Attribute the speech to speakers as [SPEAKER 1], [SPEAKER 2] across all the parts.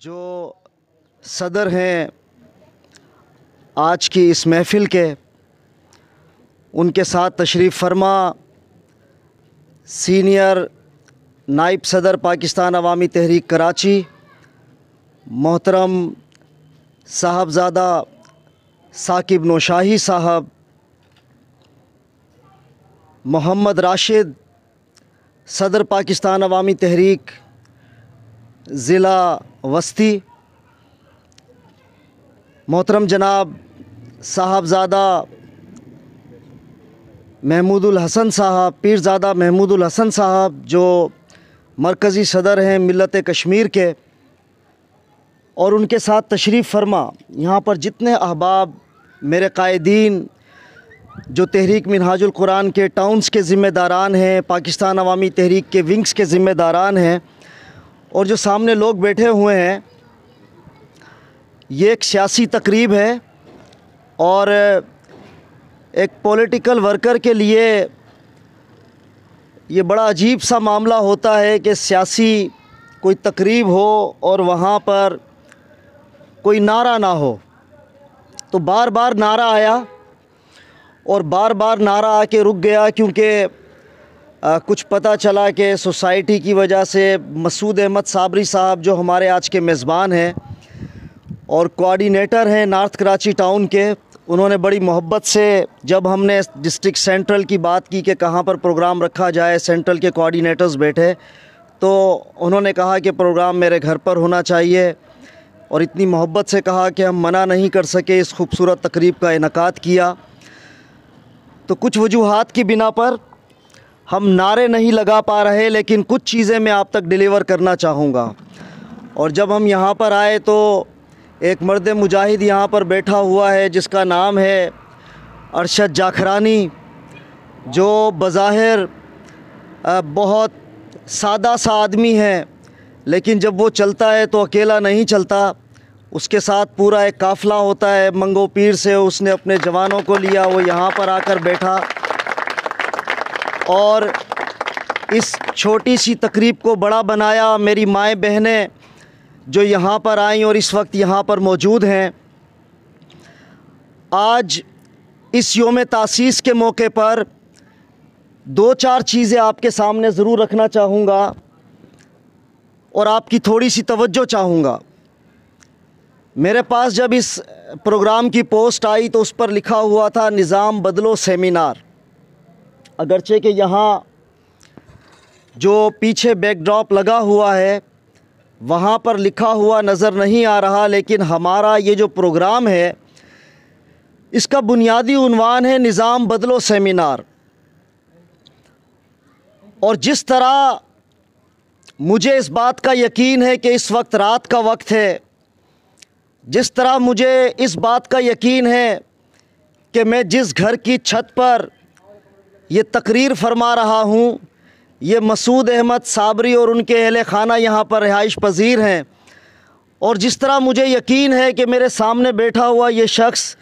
[SPEAKER 1] जो सदर हैं आज की इस महफ़िल के, उनके साथ तशरीफ़ फरमा सीनियर नायब सदर पाकिस्तान अवामी तहरीक कराची मोहतरम साहबज़ादा साकिब नौशाही साहब, मोहम्मद राशिद सदर पाकिस्तान अवामी तहरीक ज़िला वस्ती, मोहतरम जनाब साहबज़ादा महमूदुल हसन साहब, पीरज़ादा महमूदुल हसन साहब जो मरकज़ी सदर हैं मिल्लत कश्मीर के, और उनके साथ तशरीफ़ फरमा यहाँ पर जितने अहबाब मेरे कायदीन जो तहरीक मिनहाजुल कुरान के टाउन्स के ज़िम्मेदारान हैं, पाकिस्तान अवामी तहरीक के विंग्स के ज़िम्मेदारान हैं, और जो सामने लोग बैठे हुए हैं, ये एक सियासी तकरीब है और एक पॉलिटिकल वर्कर के लिए ये बड़ा अजीब सा मामला होता है कि सियासी कोई तकरीब हो और वहाँ पर कोई नारा ना हो। तो बार बार नारा आया और बार बार नारा आके रुक गया, क्योंकि कुछ पता चला कि सोसाइटी की वजह से मसूद अहमद साबरी साहब जो हमारे आज के मेज़बान हैं और कोऑर्डिनेटर हैं नॉर्थ कराची टाउन के, उन्होंने बड़ी मोहब्बत से जब हमने डिस्ट्रिक्ट सेंट्रल की बात की कि कहाँ पर प्रोग्राम रखा जाए, सेंट्रल के कोऑर्डिनेटर्स बैठे तो उन्होंने कहा कि प्रोग्राम मेरे घर पर होना चाहिए, और इतनी मोहब्बत से कहा कि हम मना नहीं कर सके, इस खूबसूरत तकरीब का इनेकाद किया। तो कुछ वजूहात की बिना पर हम नारे नहीं लगा पा रहे, लेकिन कुछ चीज़ें मैं आप तक डिलीवर करना चाहूँगा। और जब हम यहाँ पर आए तो एक मर्द मुजाहिद यहाँ पर बैठा हुआ है जिसका नाम है अरशद जाखरानी, जो बज़ाहिर बहुत सादा सा आदमी है, लेकिन जब वो चलता है तो अकेला नहीं चलता, उसके साथ पूरा एक काफ़िला होता है। मंगो पीर से उसने अपने जवानों को लिया, वो यहाँ पर आकर बैठा और इस छोटी सी तकरीब को बड़ा बनाया। मेरी माएँ बहनें जो यहाँ पर आईं और इस वक्त यहाँ पर मौजूद हैं, आज इस योम तासीस के मौके पर दो चार चीज़ें आपके सामने ज़रूर रखना चाहूँगा और आपकी थोड़ी सी तवज्जो चाहूँगा। मेरे पास जब इस प्रोग्राम की पोस्ट आई तो उस पर लिखा हुआ था निज़ाम बदलो सेमिनार। अगरचे कि यहाँ जो पीछे बैकड्रॉप लगा हुआ है वहाँ पर लिखा हुआ नज़र नहीं आ रहा, लेकिन हमारा ये जो प्रोग्राम है इसका बुनियादी उन्वान है निज़ाम बदलो सेमिनार। और जिस तरह मुझे इस बात का यकीन है कि इस वक्त रात का वक्त है, जिस तरह मुझे इस बात का यकीन है कि मैं जिस घर की छत पर ये तकरीर फरमा रहा हूँ, ये मसूद अहमद साबरी और उनके अहले खाना यहाँ पर रिहाइश पजीर हैं, और जिस तरह मुझे यकीन है कि मेरे सामने बैठा हुआ ये शख्स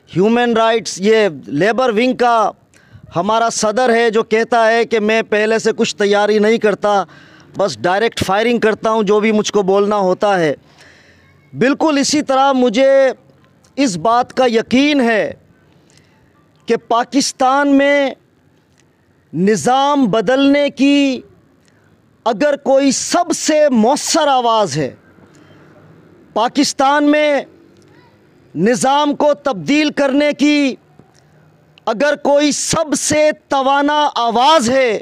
[SPEAKER 1] ह्यूमन राइट्स, ये लेबर विंग का हमारा सदर है, जो कहता है कि मैं पहले से कुछ तैयारी नहीं करता, बस डायरेक्ट फायरिंग करता हूँ जो भी मुझको बोलना होता है। बिल्कुल इसी तरह मुझे इस बात का यकीन है कि पाकिस्तान में निज़ाम बदलने की अगर कोई सबसे मौसर आवाज़ है, पाकिस्तान में निज़ाम को तब्दील करने की अगर कोई सबसे तवाना आवाज़ है,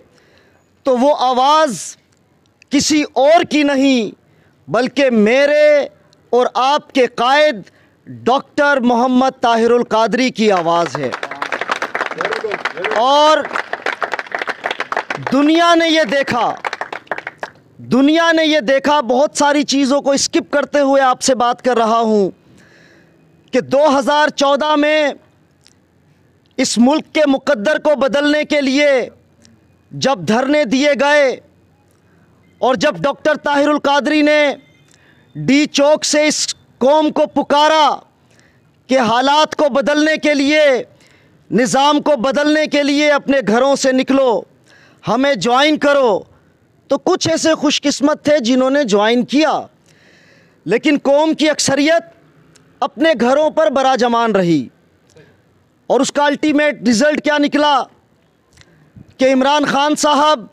[SPEAKER 1] तो वो आवाज़ किसी और की नहीं बल्कि मेरे और आपके कायद डॉक्टर मोहम्मद ताहिरुल कादरी की आवाज़ है। और दुनिया ने ये देखा, बहुत सारी चीज़ों को स्किप करते हुए आपसे बात कर रहा हूँ कि 2014 में इस मुल्क के मुकद्दर को बदलने के लिए जब धरने दिए गए और जब डॉक्टर ताहिरुल कादरी ने डी चौक से इस कौम को पुकारा कि हालात को बदलने के लिए, निज़ाम को बदलने के लिए अपने घरों से निकलो, हमें ज्वाइन करो, तो कुछ ऐसे खुशकिस्मत थे जिन्होंने ज्वाइन किया। लेकिन कौम की अक्सरियत अपने घरों पर बराजमान रही और उसका अल्टीमेट रिज़ल्ट क्या निकला कि इमरान खान साहब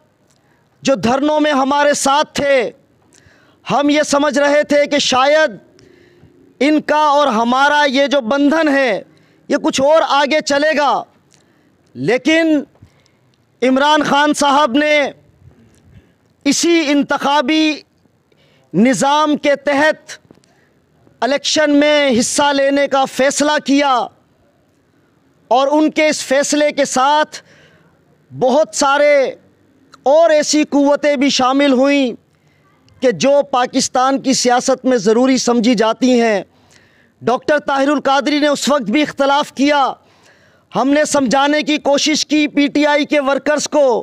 [SPEAKER 1] जो धरनों में हमारे साथ थे, हम ये समझ रहे थे कि शायद इनका और हमारा ये जो बंधन है ये कुछ और आगे चलेगा, लेकिन इमरान खान साहब ने इसी इंतखाबी निज़ाम के तहत इलेक्शन में हिस्सा लेने का फ़ैसला किया और उनके इस फ़ैसले के साथ बहुत सारे और ऐसी क़ुव्वतें भी शामिल हुईं कि जो पाकिस्तान की सियासत में ज़रूरी समझी जाती हैं। डॉक्टर ताहिरुल कादरी ने उस वक्त भी इख्तलाफ किया, हमने समझाने की कोशिश की पीटीआई के वर्कर्स को,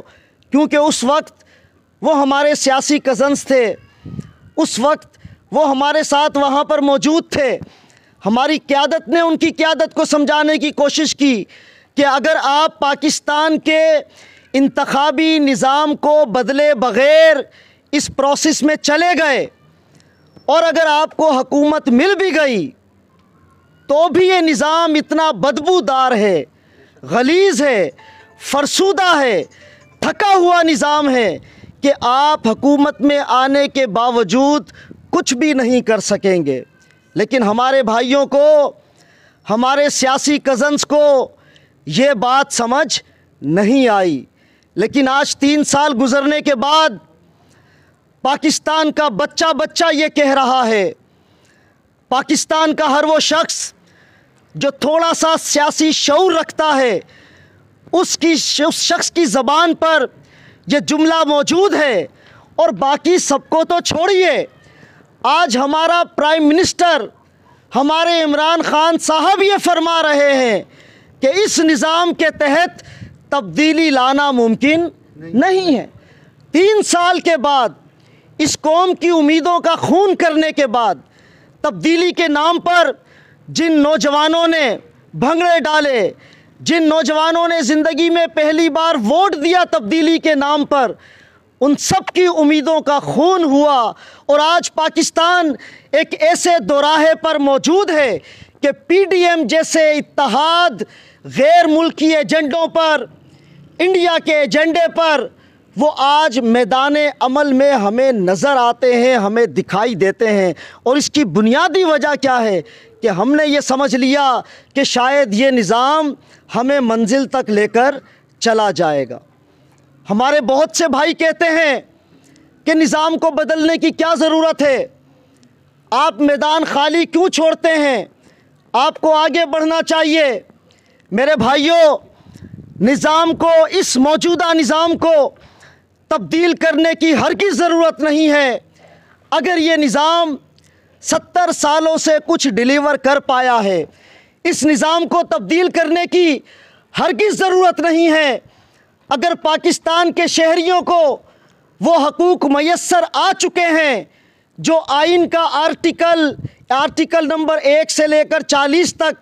[SPEAKER 1] क्योंकि उस वक्त वो हमारे सियासी कज़न्स थे, उस वक्त वो हमारे साथ वहाँ पर मौजूद थे। हमारी क़यादत ने उनकी क़यादत को समझाने की कोशिश की कि अगर आप पाकिस्तान के इंतखाबी निज़ाम को बदले बग़ैर इस प्रोसेस में चले गए और अगर आपको हुकूमत मिल भी गई तो भी ये निज़ाम इतना बदबूदार है, गलीज़ है, फरसूदा है, थका हुआ निज़ाम है कि आप हुकूमत में आने के बावजूद कुछ भी नहीं कर सकेंगे। लेकिन हमारे भाइयों को, हमारे सियासी कज़न्स को ये बात समझ नहीं आई। लेकिन आज 3 साल गुज़रने के बाद पाकिस्तान का बच्चा बच्चा ये कह रहा है, पाकिस्तान का हर वो शख्स जो थोड़ा सा सियासी शऊर रखता है उस शख्स की ज़बान पर यह जुमला मौजूद है। और बाकी सबको तो छोड़िए, आज हमारा प्राइम मिनिस्टर हमारे इमरान खान साहब ये फरमा रहे हैं कि इस निज़ाम के तहत तब्दीली लाना मुमकिन नहीं है। 3 साल के बाद, इस कौम की उम्मीदों का खून करने के बाद, तब्दीली के नाम पर जिन नौजवानों ने भंगड़े डाले, जिन नौजवानों ने ज़िंदगी में पहली बार वोट दिया तब्दीली के नाम पर, उन सब की उम्मीदों का खून हुआ। और आज पाकिस्तान एक ऐसे दोराहे पर मौजूद है कि पीडीएम जैसे इत्तेहाद गैर मुल्की एजेंडों पर, इंडिया के एजेंडे पर वो आज मैदान अमल में हमें नज़र आते हैं, हमें दिखाई देते हैं। और इसकी बुनियादी वजह क्या है कि हमने ये समझ लिया कि शायद ये निज़ाम हमें मंजिल तक लेकर चला जाएगा। हमारे बहुत से भाई कहते हैं कि निज़ाम को बदलने की क्या ज़रूरत है, आप मैदान खाली क्यों छोड़ते हैं, आपको आगे बढ़ना चाहिए। मेरे भाइयों, निज़ाम को, इस मौजूदा निज़ाम को तब्दील करने की हरगिज़ ज़रूरत नहीं है। अगर ये निज़ाम 70 सालों से कुछ डिलीवर कर पाया है, इस निज़ाम को तब्दील करने की हरगिज़ ज़रूरत नहीं है। अगर पाकिस्तान के शहरियों को वो हकूक़ मयस्सर आ चुके हैं जो आइन का आर्टिकल नंबर 1 से लेकर 40 तक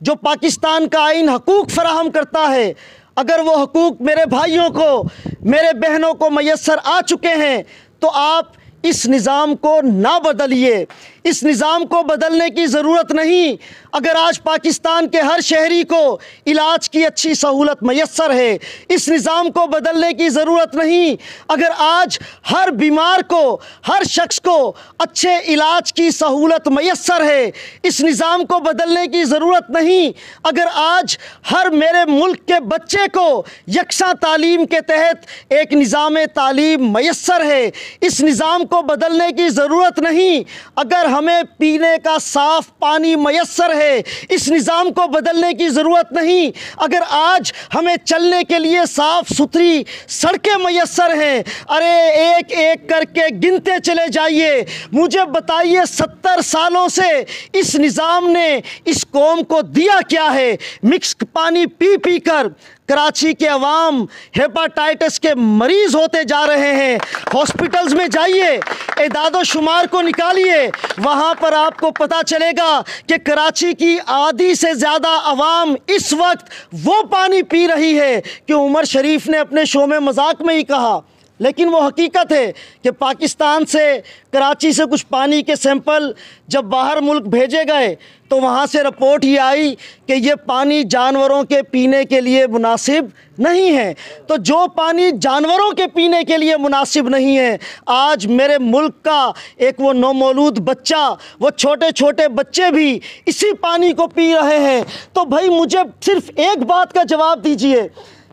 [SPEAKER 1] जो पाकिस्तान का आइन हकूक़ फराहम करता है, अगर वो हकूक़ मेरे भाइयों को, मेरे बहनों को मयस्सर आ चुके हैं, तो आप इस निज़ाम को ना बदलिए। इस निज़ाम को बदलने की ज़रूरत नहीं। अगर आज पाकिस्तान के हर शहरी को इलाज की अच्छी सहूलत मयस्सर है, इस निज़ाम को बदलने की ज़रूरत नहीं। अगर आज हर बीमार को, हर शख्स को अच्छे इलाज की सहूलत मयस्सर है, इस निज़ाम को बदलने की ज़रूरत नहीं। अगर आज हर मेरे मुल्क के बच्चे को यकसा तालीम के तहत एक निज़ाम तालीम मयस्सर है, इस निज़ाम को बदलने की ज़रूरत नहीं। अगर हमें पीने का साफ़ पानी मयस्सर है, इस निज़ाम को बदलने की ज़रूरत नहीं। अगर आज हमें चलने के लिए साफ़ सुथरी सड़कें मयस्सर हैं, अरे एक एक करके गिनते चले जाइए। मुझे बताइए 70 सालों से इस निज़ाम ने इस कौम को दिया क्या है? मिक्स पानी पी पी कर कराची के अवाम हेपाटाइटिस के मरीज़ होते जा रहे हैं। हॉस्पिटल्स में जाइए, एदादो शुमार को निकालिए, वहाँ पर आपको पता चलेगा कि कराची की आधी से ज़्यादा अवाम इस वक्त वो पानी पी रही है कि उमर शरीफ ने अपने शो में मजाक में ही कहा। लेकिन वो हकीकत है कि पाकिस्तान से, कराची से कुछ पानी के सैंपल जब बाहर मुल्क भेजे गए तो वहाँ से रिपोर्ट ये आई कि ये पानी जानवरों के पीने के लिए मुनासिब नहीं है। तो जो पानी जानवरों के पीने के लिए मुनासिब नहीं है, आज मेरे मुल्क का एक वो नौमौलूद बच्चा, वो छोटे छोटे बच्चे भी इसी पानी को पी रहे हैं। तो भाई मुझे सिर्फ एक बात का जवाब दीजिए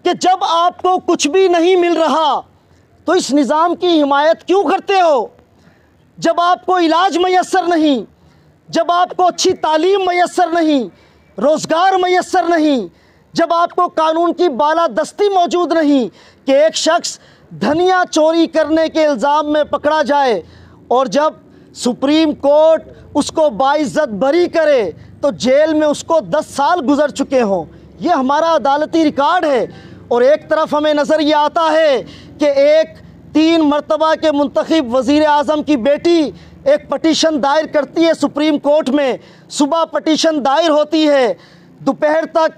[SPEAKER 1] कि जब आपको कुछ भी नहीं मिल रहा तो इस निज़ाम की हिमायत क्यों करते हो? जब आपको इलाज मैसर नहीं, जब आपको अच्छी तालीम मैसर नहीं, रोज़गार मैसर नहीं, जब आपको कानून की बालादस्ती मौजूद नहीं कि एक शख्स धनिया चोरी करने के इल्ज़ाम में पकड़ा जाए और जब सुप्रीम कोर्ट उसको बाइज्जत बरी करे तो जेल में उसको 10 साल गुजर चुके हों। ये हमारा अदालती रिकॉर्ड है। और एक तरफ हमें नज़र ये आता है कि एक 3 मरतबा के मुंतखब वज़ीर आज़म की बेटी एक पटिशन दायर करती है सुप्रीम कोर्ट में। सुबह पटिशन दायर होती है, दोपहर तक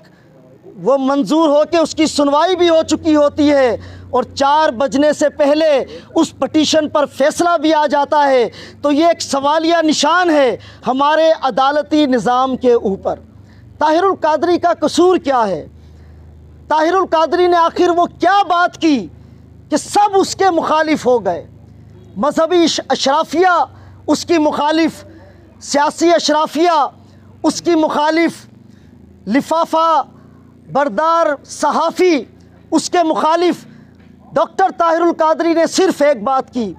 [SPEAKER 1] वो मंजूर हो के उसकी सुनवाई भी हो चुकी होती है और 4 बजने से पहले उस पटिशन पर फैसला भी आ जाता है। तो ये एक सवालिया निशान है हमारे अदालती निज़ाम के ऊपर। ताहिरुल कादरी का कसूर क्या है? ताहिरुल कादरी ने आखिर वो क्या बात की कि सब उसके मुखालिफ हो गए? मजहबी अशराफिया उसकी मुखालिफ, सियासी अशराफिया उसकी मुखालिफ, लिफाफा बरदार सहाफ़ी उसके मुखालिफ। डॉक्टर ताहिरुल कादरी ने सिर्फ़ एक बात की,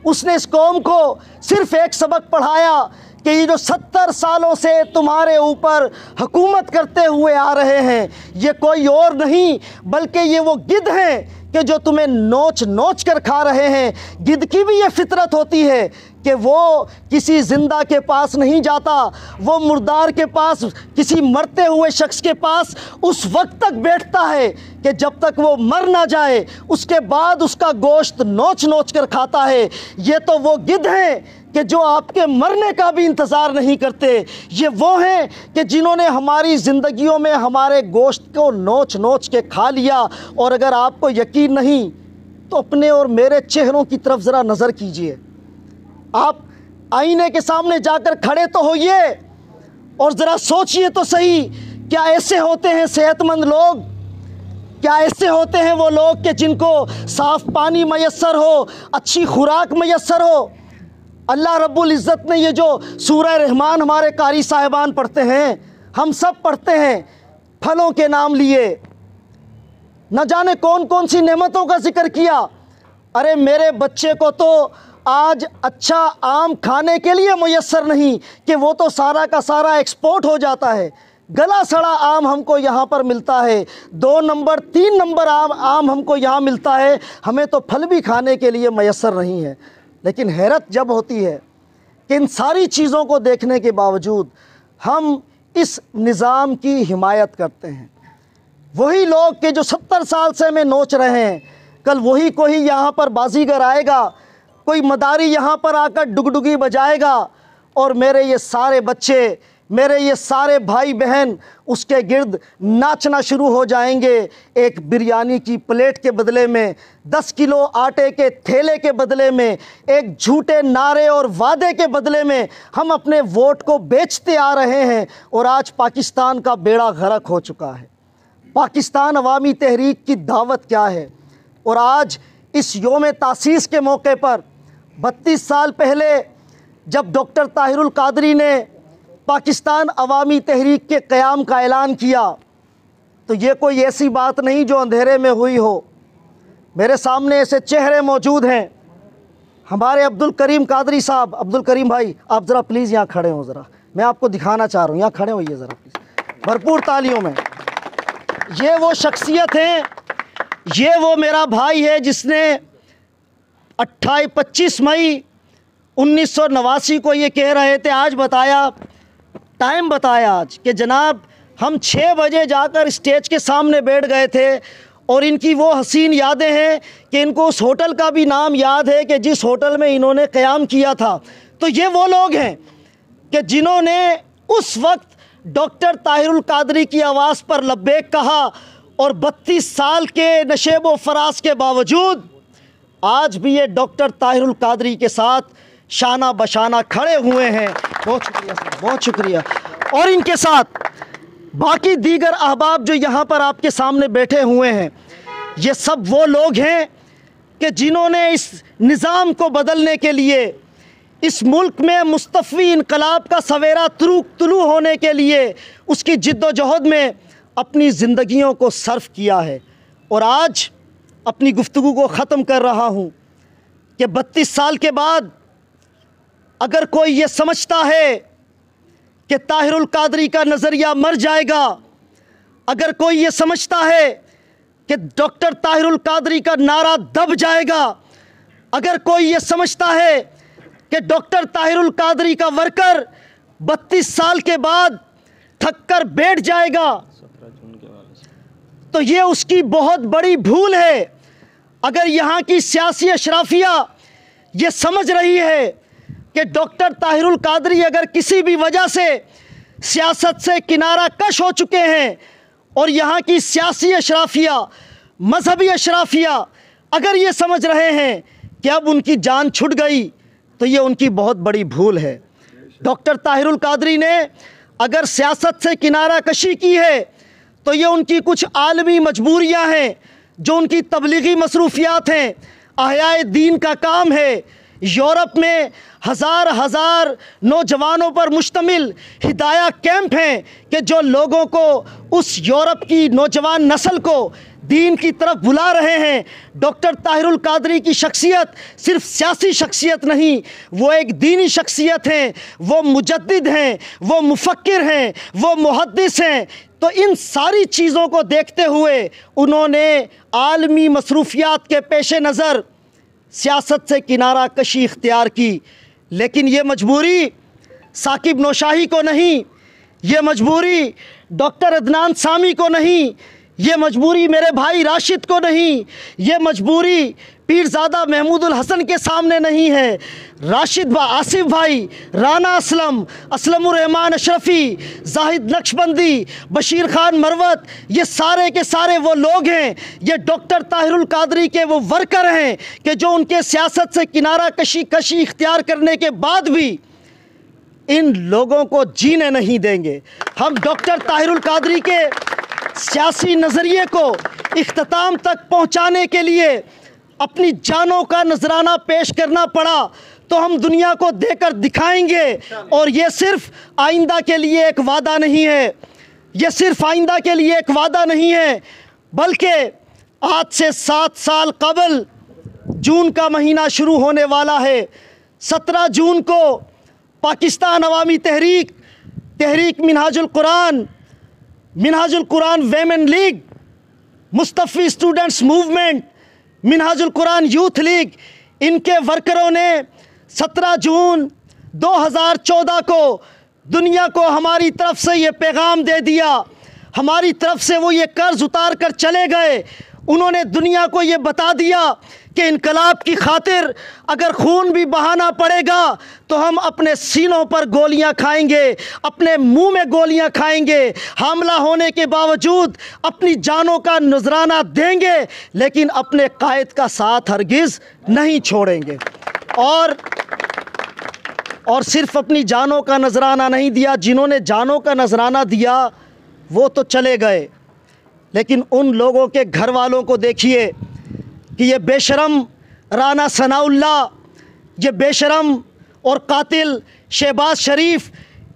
[SPEAKER 1] उसने इस कौम को सिर्फ़ एक सबक पढ़ाया कि ये जो 70 सालों से तुम्हारे ऊपर हुकूमत करते हुए आ रहे हैं, ये कोई और नहीं बल्कि ये वो गिद्ध हैं कि जो तुम्हें नोच नोच कर खा रहे हैं। गिद्ध की भी ये फितरत होती है कि वो किसी ज़िंदा के पास नहीं जाता, वो मुर्दार के पास, किसी मरते हुए शख्स के पास उस वक्त तक बैठता है कि जब तक वो मर ना जाए, उसके बाद उसका गोश्त नोच नोच कर खाता है। ये तो वो गिद्ध हैं कि जो आपके मरने का भी इंतज़ार नहीं करते। ये वो हैं कि जिन्होंने हमारी ज़िंदगियों में हमारे गोश्त को नोच नोच के खा लिया। और अगर आपको यकीन नहीं तो अपने और मेरे चेहरों की तरफ ज़रा नज़र कीजिए। आप आईने के सामने जाकर खड़े तो होइए और ज़रा सोचिए तो सही, क्या ऐसे होते हैं सेहतमंद लोग? क्या ऐसे होते हैं वो लोग कि जिनको साफ़ पानी मैसर हो, अच्छी खुराक मैसर हो? अल्लाह रब्बुल इज़्ज़त ने ये जो सूरह रहमान हमारे कारी साहिबान पढ़ते हैं, हम सब पढ़ते हैं, फलों के नाम लिए, न जाने कौन कौन सी नेमतों का जिक्र किया। अरे मेरे बच्चे को तो आज अच्छा आम खाने के लिए मैसर नहीं कि वो तो सारा का सारा एक्सपोर्ट हो जाता है। गला सड़ा आम हमको यहाँ पर मिलता है, 2 नंबर 3 नंबर आम हमको यहाँ मिलता है, हमें तो फल भी खाने के लिए मैसर नहीं है। लेकिन हैरत जब होती है कि इन सारी चीज़ों को देखने के बावजूद हम इस निज़ाम की हिमायत करते हैं। वही लोग के जो 70 साल से हमें नोच रहे हैं, कल वही कोई यहाँ पर बाजीगर आएगा, कोई मदारी यहाँ पर आकर डुगडुगी बजाएगा और मेरे ये सारे बच्चे, मेरे ये सारे भाई बहन उसके गिर्द नाचना शुरू हो जाएंगे। एक बिरयानी की प्लेट के बदले में, 10 किलो आटे के थैले के बदले में, एक झूठे नारे और वादे के बदले में हम अपने वोट को बेचते आ रहे हैं। और आज पाकिस्तान का बेड़ा गर्क हो चुका है। पाकिस्तान अवामी तहरीक की दावत क्या है? और आज इस योम तासीस के मौके पर 32 साल पहले जब डॉक्टर ताहिरुल कादरी ने पाकिस्तान अवामी तहरीक के क़याम का ऐलान किया तो ये कोई ऐसी बात नहीं जो अंधेरे में हुई हो। मेरे सामने ऐसे चेहरे मौजूद हैं, हमारे अब्दुल करीम कादरी साहब। अब्दुल करीम भाई आप ज़रा प्लीज़ यहाँ खड़े हों, ज़रा मैं आपको दिखाना चाह रहा हूँ, यहाँ खड़े होइए ज़रा प्लीज़, भरपूर तालियों में। ये वो शख्सियत हैं, ये वो मेरा भाई है जिसने 25 मई 1989 को ये कह रहे थे, आज बताया, टाइम बताया आज कि जनाब हम 6 बजे जाकर स्टेज के सामने बैठ गए थे। और इनकी वो हसीन यादें हैं कि इनको उस होटल का भी नाम याद है कि जिस होटल में इन्होंने क़याम किया था। तो ये वो लोग हैं कि जिन्होंने उस वक्त डॉक्टर ताहिरुल कादरी की आवाज़ पर लब्बैक कहा और 32 साल के नशेब व फराज के बावजूद आज भी ये डॉक्टर ताहिरुल कादरी के साथ शाना बशाना खड़े हुए हैं। बहुत शुक्रिया सर, बहुत शुक्रिया। और इनके साथ बाकी दीगर अहबाब जो यहाँ पर आपके सामने बैठे हुए हैं, ये सब वो लोग हैं कि जिन्होंने इस निज़ाम को बदलने के लिए, इस मुल्क में मुस्तफ़ी इनकलाब का सवेरा तुलू होने के लिए उसकी जिद्दोजहद में अपनी ज़िंदगियों को सर्फ किया है। और आज अपनी गुफ्तगू को ख़त्म कर रहा हूँ कि 32 साल के बाद अगर कोई ये समझता है कि ताहिरुल कादरी का नज़रिया मर जाएगा, अगर कोई ये समझता है कि डॉक्टर ताहिरुल कादरी का नारा दब जाएगा, अगर कोई ये समझता है कि डॉक्टर ताहिरुल कादरी का वर्कर 32 साल के बाद थक कर बैठ जाएगा, तो ये उसकी बहुत बड़ी भूल है। अगर यहाँ की सियासी अशराफिया ये समझ रही है कि डॉक्टर ताहिरुल कादरी अगर किसी भी वजह से सियासत से किनारा कश हो चुके हैं, और यहाँ की सियासी अशराफिया, मजहबी अशराफिया अगर ये समझ रहे हैं कि अब उनकी जान छूट गई, तो ये उनकी बहुत बड़ी भूल है। डॉक्टर ताहिरुल कादरी ने अगर सियासत से किनारा कशी की है, तो ये उनकी कुछ आलमी मजबूरियां हैं, जो उनकी तबलीगी मसरूफियात हैं, अहयाए दीन का काम है। यूरोप में हज़ार नौजवानों पर मुश्तमिल हिदाया कैंप हैं कि जो लोगों को, उस यूरोप की नौजवान नस्ल को दीन की तरफ बुला रहे हैं। डॉक्टर ताहिरुल कादरी की शख्सियत सिर्फ सियासी शख्सियत नहीं, वो एक दीनी शख्सियत हैं, वो मुजद्दिद हैं, वो मुफक्किर हैं, वो मुहद्दिस हैं। तो इन सारी चीज़ों को देखते हुए उन्होंने आलमी मसरूफियात के पेश नज़र सियासत से किनारा कशी इख्तियार की। लेकिन ये मजबूरी साकिब नौशाही को नहीं, ये मजबूरी डॉक्टर अदनान सामी को नहीं, ये मजबूरी मेरे भाई राशिद को नहीं, ये मजबूरी पीरज़ादा महमूदुल हसन के सामने नहीं है। राशिद आसिफ भाई, राना असलम, असलमुर रहमान अशरफ़ी, जाहिद नक्शबंदी, बशीर खान मरवत, ये सारे के सारे वो लोग हैं, ये डॉक्टर ताहिरुल कादरी के वो वर्कर हैं कि जो उनके सियासत से किनारा कशी इख्तियार करने के बाद भी इन लोगों को जीने नहीं देंगे। हम डॉक्टर ताहिरुल कादरी के सियासी नज़रिए को इख्तिताम तक पहुँचाने के लिए अपनी जानों का नजराना पेश करना पड़ा, तो हम दुनिया को देकर दिखाएंगे। और ये सिर्फ आइंदा के लिए एक वादा नहीं है, ये सिर्फ आइंदा के लिए एक वादा नहीं है, बल्कि आज से 7 साल कबल जून का महीना शुरू होने वाला है। 17 जून को Pakistan Awami Tehreek Minhajul Quran women league, Mustafvi students movement, Minhajul Quran youth league, इनके वर्करों ने 17 जून 2014 को दुनिया को हमारी तरफ से ये पैगाम दे दिया। हमारी तरफ से वो ये कर्ज उतार कर चले गए। उन्होंने दुनिया को ये बता दिया कि इनकलाब की खातिर अगर खून भी बहाना पड़ेगा तो हम अपने सीनों पर गोलियां खाएंगे, अपने मुंह में गोलियां खाएंगे, हमला होने के बावजूद अपनी जानों का नजराना देंगे, लेकिन अपने कायद का साथ हरगिज़ नहीं छोड़ेंगे। और सिर्फ अपनी जानों का नजराना नहीं दिया, जिन्होंने जानों का नजराना दिया वो तो चले गए, लेकिन उन लोगों के घर वालों को देखिए कि ये बेशरम राना सनाउल्लाह, ये बेशरम और कातिल शहबाज शरीफ,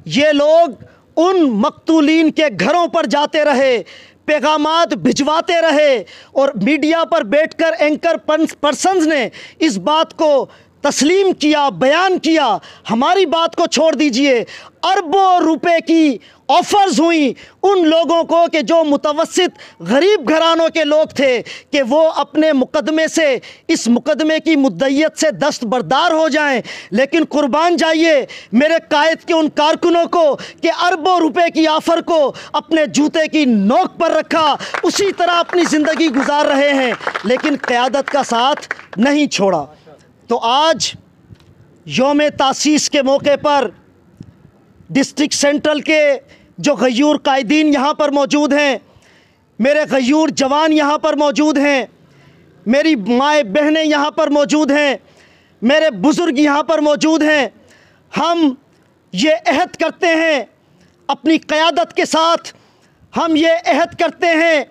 [SPEAKER 1] ये लोग उन मकतूलीन के घरों पर जाते रहे, पैगामात भिजवाते रहे, और मीडिया पर बैठकर एंकर पर्सन्स ने इस बात को तस्लीम किया, बयान किया। हमारी बात को छोड़ दीजिए, अरबों रुपए की ऑफ़र्स हुई उन लोगों को कि जो मुतवस्सित गरीब घरानों के लोग थे कि वो अपने मुकदमे से, इस मुकदमे की मुद्दइयत से दस्तबरदार हो जाएं। लेकिन कुर्बान जाइए मेरे कायद के उन कारकुनों को कि अरबों रुपए की ऑफ़र को अपने जूते की नोक पर रखा, उसी तरह अपनी ज़िंदगी गुजार रहे हैं, लेकिन क़यादत का साथ नहीं छोड़ा। तो आज यौम तासीस के मौके पर डिस्ट्रिक्ट सेंट्रल के जो गयूर कायदीन यहाँ पर मौजूद हैं, मेरे गयूर जवान यहाँ पर मौजूद हैं, मेरी माएँ बहनें यहाँ पर मौजूद हैं, मेरे बुज़ुर्ग यहाँ पर मौजूद हैं। हम ये अहद करते हैं अपनी क़यादत के साथ, हम ये अहद करते हैं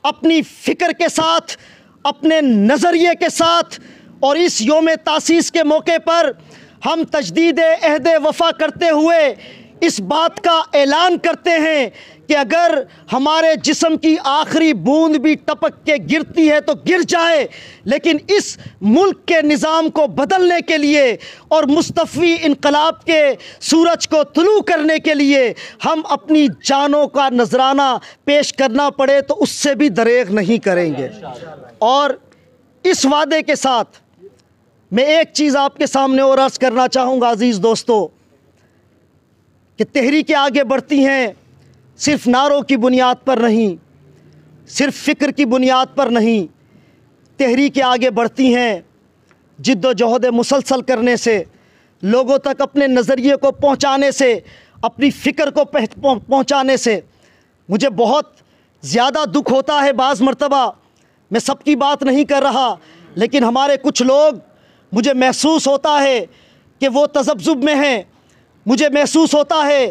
[SPEAKER 1] अपनी फ़िक्र के साथ, अपने नज़रिए के साथ, और इस योम तासीस के मौके पर हम तजदीद अहद वफ़ा करते हुए इस बात का ऐलान करते हैं कि अगर हमारे जिस्म की आखिरी बूंद भी टपक के गिरती है तो गिर जाए, लेकिन इस मुल्क के निज़ाम को बदलने के लिए और मुस्तफ़ी इनकलाब के सूरज को तुलू करने के लिए हम अपनी जानों का नजराना पेश करना पड़े तो उससे भी दरेग नहीं करेंगे। और इस वादे के साथ मैं एक चीज़ आपके सामने और अर्ज़ करना चाहूँगा अज़ीज़ दोस्तों, कि तहरीकें आगे बढ़ती हैं सिर्फ नारों की बुनियाद पर नहीं, सिर्फ फ़िक्र की बुनियाद पर नहीं, तहरीकें आगे बढ़ती हैं जिद्दोजहद मुसलसल करने से, लोगों तक अपने नज़रिए को पहुँचाने से, अपनी फ़िक्र को पहुँचाने से। मुझे बहुत ज़्यादा दुख होता है बाज़ मरतबा, मैं सबकी बात नहीं कर रहा, लेकिन हमारे कुछ लोग, मुझे महसूस होता है कि वो तज़ब्ज़ुब में हैं, मुझे महसूस होता है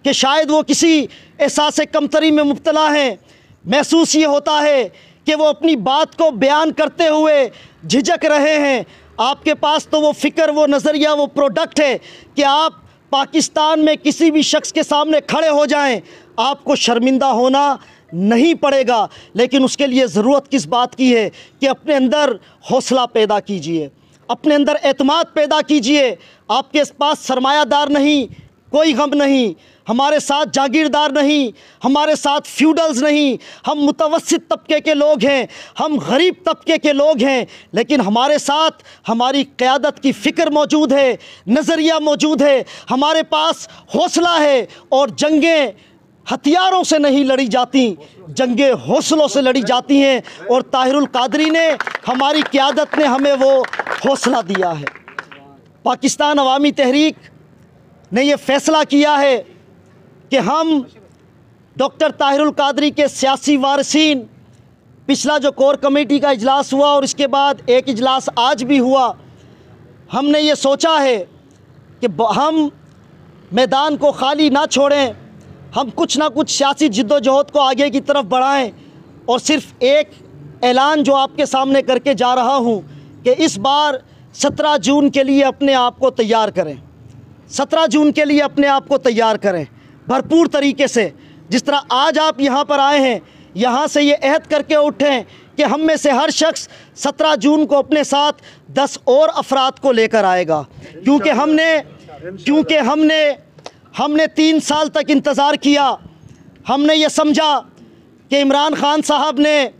[SPEAKER 1] कि शायद वो किसी एहसास कमतरी में मुब्तला हैं। महसूस ये होता है कि वो अपनी बात को बयान करते हुए झिझक रहे हैं। आपके पास तो वो फ़िक्र, वो नज़रिया, वो प्रोडक्ट है कि आप पाकिस्तान में किसी भी शख्स के सामने खड़े हो जाएं, आपको शर्मिंदा होना नहीं पड़ेगा। लेकिन उसके लिए ज़रूरत किस बात की है कि अपने अंदर हौसला पैदा कीजिए, अपने अंदर एतमाद पैदा कीजिए। आपके पास सरमायादार नहीं, कोई गम नहीं, हमारे साथ जागीरदार नहीं, हमारे साथ फ्यूडल्स नहीं, हम मुतवस्सित तबके के लोग हैं, हम गरीब तबके के लोग हैं, लेकिन हमारे साथ हमारी क़यादत की फ़िक्र मौजूद है, नज़रिया मौजूद है, हमारे पास हौसला है। और जंगें हथियारों से नहीं लड़ी जाती, जंगें हौसलों से लड़ी जाती हैं, और ताहिरुल कादरी ने, हमारी क़यादत ने हमें वो हौसला दिया है। पाकिस्तान अवामी तहरीक ने ये फ़ैसला किया है कि हम डॉक्टर ताहिरुल कादरी के सियासी वारिसीन, पिछला जो कोर कमेटी का इजलास हुआ और इसके बाद एक इजलास आज भी हुआ, हमने ये सोचा है कि हम मैदान को खाली ना छोड़ें, हम कुछ ना कुछ सियासी जिद्दोजहद को आगे की तरफ बढ़ाएं। और सिर्फ़ एक ऐलान जो आपके सामने करके जा रहा हूँ कि इस बार 17 जून के लिए अपने आप को तैयार करें, 17 जून के लिए अपने आप को तैयार करें भरपूर तरीके से। जिस तरह आज आप यहाँ पर आए हैं, यहाँ से ये अहद करके उठें कि हम में से हर शख्स 17 जून को अपने साथ 10 और अफराद को लेकर आएगा, क्योंकि हमने 3 साल तक इंतज़ार किया। हमने ये समझा कि इमरान खान साहब ने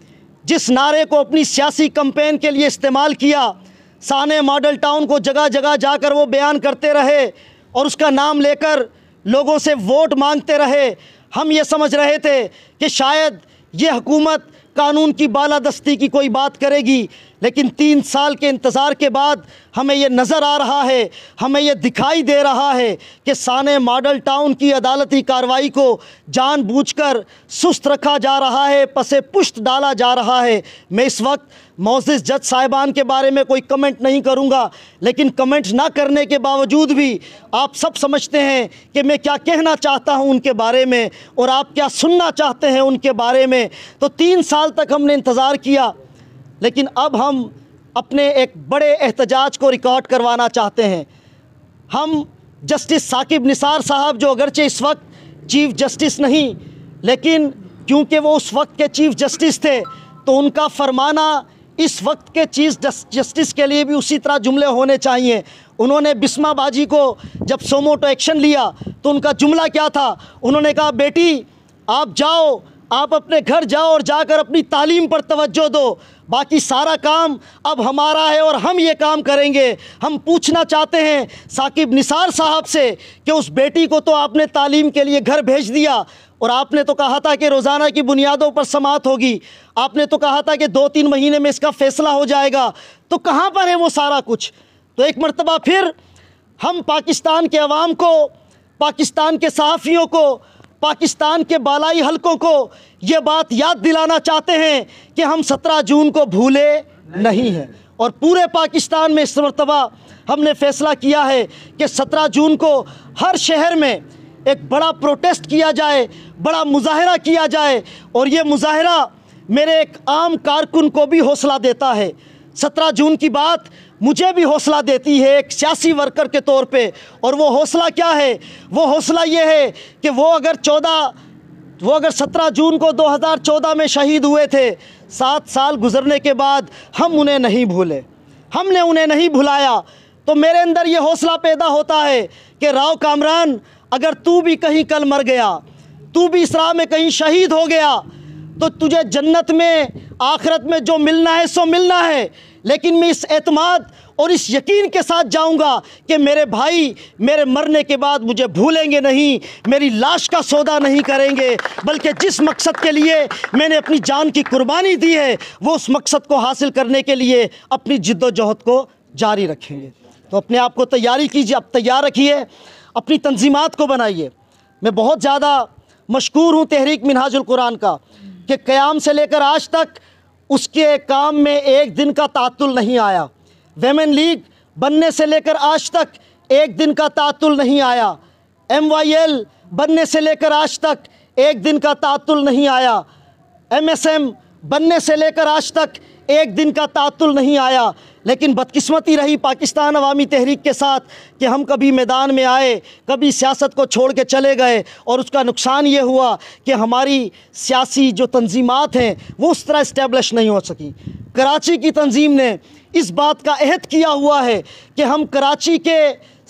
[SPEAKER 1] जिस नारे को अपनी सियासी कैंपेन के लिए इस्तेमाल किया, साने मॉडल टाउन को जगह जगह जाकर वो बयान करते रहे और उसका नाम लेकर लोगों से वोट मांगते रहे। हम ये समझ रहे थे कि शायद ये हुकूमत कानून की बालादस्ती की कोई बात करेगी, लेकिन 3 साल के इंतज़ार के बाद हमें ये नज़र आ रहा है, हमें ये दिखाई दे रहा है कि साने मॉडल टाउन की अदालती कार्रवाई को जानबूझकर सुस्त रखा जा रहा है, पसे पुश्त डाला जा रहा है। मैं इस वक्त मोअज़्ज़िज़ जज साहिबान के बारे में कोई कमेंट नहीं करूंगा, लेकिन कमेंट ना करने के बावजूद भी आप सब समझते हैं कि मैं क्या कहना चाहता हूं उनके बारे में और आप क्या सुनना चाहते हैं उनके बारे में। तो 3 साल तक हमने इंतज़ार किया, लेकिन अब हम अपने एक बड़े एहतजाज को रिकॉर्ड करवाना चाहते हैं। हम जस्टिस साकिब निसार साहब, जो अगरचे इस वक्त चीफ़ जस्टिस नहीं, लेकिन क्योंकि वो उस वक्त के चीफ़ जस्टिस थे तो उनका फरमाना इस वक्त के चीफ जस्टिस के लिए भी उसी तरह जुमले होने चाहिए। उन्होंने बिस्मा बाजी को जब सोमोटो एक्शन लिया तो उनका जुमला क्या था? उन्होंने कहा, बेटी आप जाओ, आप अपने घर जाओ और जाकर अपनी तालीम पर तवज्जो दो, बाकी सारा काम अब हमारा है और हम ये काम करेंगे। हम पूछना चाहते हैं साकिब निसार साहब से कि उस बेटी को तो आपने तालीम के लिए घर भेज दिया और आपने तो कहा था कि रोज़ाना की बुनियादों पर समाअत होगी, आपने तो कहा था कि 2-3 महीने में इसका फ़ैसला हो जाएगा, तो कहाँ पर है वो सारा कुछ? तो एक मरतबा फिर हम पाकिस्तान के अवाम को, पाकिस्तान के सहाफ़ियों को, पाकिस्तान के बालाई हलकों को ये बात याद दिलाना चाहते हैं कि हम 17 जून को भूले नहीं है। और पूरे पाकिस्तान में इस मरतबा हमने फ़ैसला किया है कि 17 जून को हर शहर में एक बड़ा प्रोटेस्ट किया जाए, बड़ा मुजाहरा किया जाए। और ये मुजाहरा मेरे एक आम कारकुन को भी हौसला देता है। 17 जून की बात मुझे भी हौसला देती है एक सियासी वर्कर के तौर पे। और वो हौसला क्या है? वो हौसला ये है कि वो अगर 17 जून को 2014 में शहीद हुए थे, 7 साल गुजरने के बाद हम उन्हें नहीं भूले, हमने उन्हें नहीं भुलाया। तो मेरे अंदर ये हौसला पैदा होता है कि राव कामरान, अगर तू भी कहीं कल मर गया, तू भी इस राह में कहीं शहीद हो गया, तो तुझे जन्नत में आखिरत में जो मिलना है सो मिलना है। लेकिन मैं इस एतमाद और इस यकीन के साथ जाऊंगा कि मेरे भाई मेरे मरने के बाद मुझे भूलेंगे नहीं, मेरी लाश का सौदा नहीं करेंगे, बल्कि जिस मकसद के लिए मैंने अपनी जान की कुर्बानी दी है वो उस मकसद को हासिल करने के लिए अपनी जिद्दोजहद को जारी रखेंगे। तो अपने आप को तैयारी कीजिए, अब तैयार रखिए, अपनी तंजीमात को बनाइए। मैं बहुत ज़्यादा मशकूर हूँ तहरीक मिनहाजुल कुरान का कि क़याम से लेकर आज तक उसके काम में एक दिन का तातुल नहीं आया। वेमेन लीग बनने से लेकर आज तक एक दिन का तातुल नहीं आया। MYL बनने से लेकर आज तक एक दिन का तातुल नहीं आया। MSM बनने से लेकर आज तक एक दिन का तातुल नहीं आया। लेकिन बदकिस्मती रही पाकिस्तान अवामी तहरीक के साथ कि हम कभी मैदान में आए, कभी सियासत को छोड़ के चले गए, और उसका नुकसान ये हुआ कि हमारी सियासी जो तंजीमात हैं वो उस तरह इस्टेब्लिश नहीं हो सकी। कराची की तंजीम ने इस बात का अहद किया हुआ है कि हम कराची के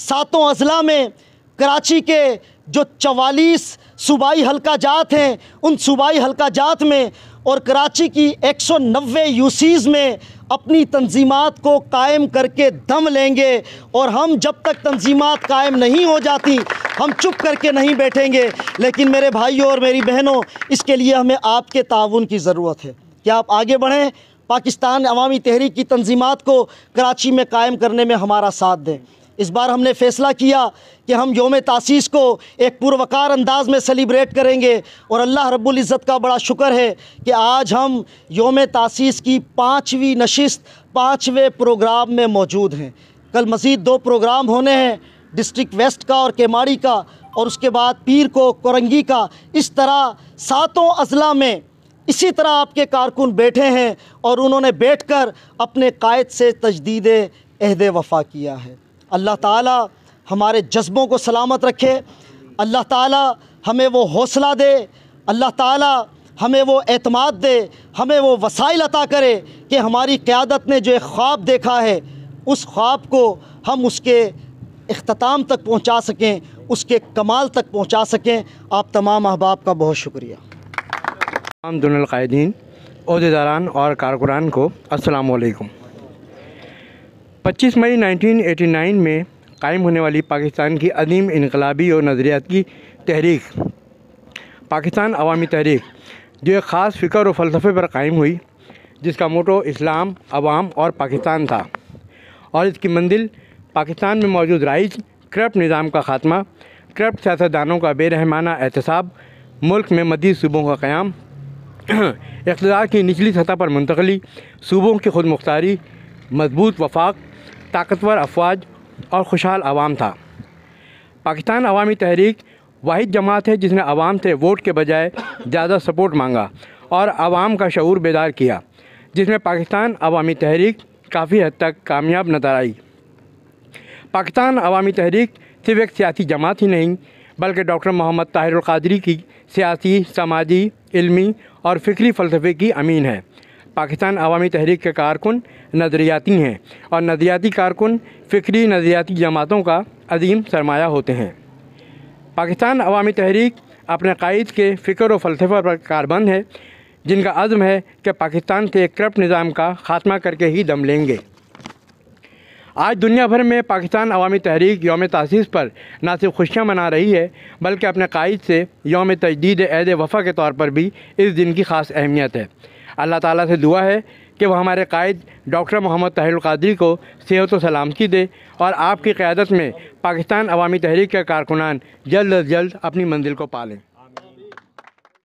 [SPEAKER 1] 7 अज़ला में, कराची के जो 44 सूबाई हल्का जात हैं उन सूबाई हल्का जात में और कराची की 190 यूसीज़ में अपनी तंजीमात को कायम करके दम लेंगे। और हम जब तक तंजीमात कायम नहीं हो जाती हम चुप करके नहीं बैठेंगे। लेकिन मेरे भाइयों और मेरी बहनों, इसके लिए हमें आपके ताउन की ज़रूरत है कि आप आगे बढ़ें, पाकिस्तान अवामी तहरीक की तंजीमात को कराची में कायम करने में हमारा साथ दें। इस बार हमने फ़ैसला किया कि हम योम तासीस को एक पुरवकार अंदाज में सेलिब्रेट करेंगे। और अल्लाह रब्बुल इज़्ज़त का बड़ा शुक्र है कि आज हम योम तासीस की 5वीं नशिस्त 5वें प्रोग्राम में मौजूद हैं। कल मज़ीद 2 प्रोग्राम होने हैं, डिस्ट्रिक्ट वेस्ट का और केमाड़ी का, और उसके बाद पीर को कोरंगी का। इस तरह 7 अज़ला में इसी तरह आपके कारकुन बैठे हैं और उन्होंने बैठकर अपने कायद से तजदीद अहद वफ़ा किया है। अल्लाह ताला हमारे जज्बों को सलामत रखे, अल्लाह ताला हमें वो हौसला दे, अल्लाह ताला हमें वो एतमाद दे, हमें वो वसाइल अता करे कि हमारी क़यादत ने जो एक ख्वाब देखा है उस ख्वाब को हम उसके इख्तिताम तक पहुँचा सकें, उसके कमाल तक पहुँचा सकें। आप तमाम अहबाब का बहुत शुक्रिया।
[SPEAKER 2] तमाम दुनिया कायदीन, ओहदेदारान और कारकुनान को अस्सलाम वालेकुम। 25 मई 1989 में कायम होने वाली पाकिस्तान की अदीम इनकलाबी और नज़रियाती तहरीक पाकिस्तान अवामी तहरीक, जो एक ख़ास फ़िक्र और फ़लसफ़े पर कायम हुई, जिसका मोटो इस्लाम, अवाम और पाकिस्तान था, और इसकी मंजिल पाकिस्तान में मौजूद राइज करप्ट निज़ाम का ख़ात्मा, करप्ट सियासतदानों का बेरहमाना एहतसाब, मुल्क में मज़ीद सूबों का क़याम, इक़्तिदार की निचली सतह पर मुंतक़ली, सूबों की खुद मुख्तारी, मजबूत वफाक, ताकतवर अफवाज और खुशहाल आवाम था। पाकिस्तान अवामी तहरीक वाहिद जमात है जिसने आवाम से वोट के बजाय ज़्यादा सपोर्ट मांगा और आवाम का शऊर बेदार किया, जिसमें पाकिस्तान अवामी तहरीक काफ़ी हद तक कामयाब नज़र आई। पाकिस्तान अवामी तहरीक सिर्फ़ एक सियासी जमात ही नहीं बल्कि डॉक्टर मोहम्मद ताहिर अल क़ादरी की सियासी, समाजी, इल्मी और फ़िक्री फ़लसफ़े की अमीन है। पाकिस्तान अवामी तहरीक के कारकुन नज़रियाती हैं और नज़रियाती कारकुन फ़िक्री नज़रियाती जमातों का अजीम सरमाया होते हैं। पाकिस्तान अवामी तहरीक अपने कायद के फ़िक्र और फ़लसफ़े पर कारबंद है, जिनका अज़्म है कि पाकिस्तान से करप्ट निज़ाम का ख़ात्मा करके ही दम लेंगे। आज दुनिया भर में पाकिस्तान अवामी तहरीक यौम तासीस पर न सिर्फ खुशियाँ मना रही है बल्कि अपने कायद से यौम तजदीद अहद वफ़ा के तौर पर भी इस दिन की ख़ास अहमियत है। अल्लाह ताला से दुआ है कि वह हमारे कायद डॉक्टर मोहम्मद ताहिर अल क़ादरी को सेहत व सलामती दे और आपकी क़यादत में पाकिस्तान अवामी तहरीक के कारकुनान जल्द अज जल्द अपनी मंजिल को पालें।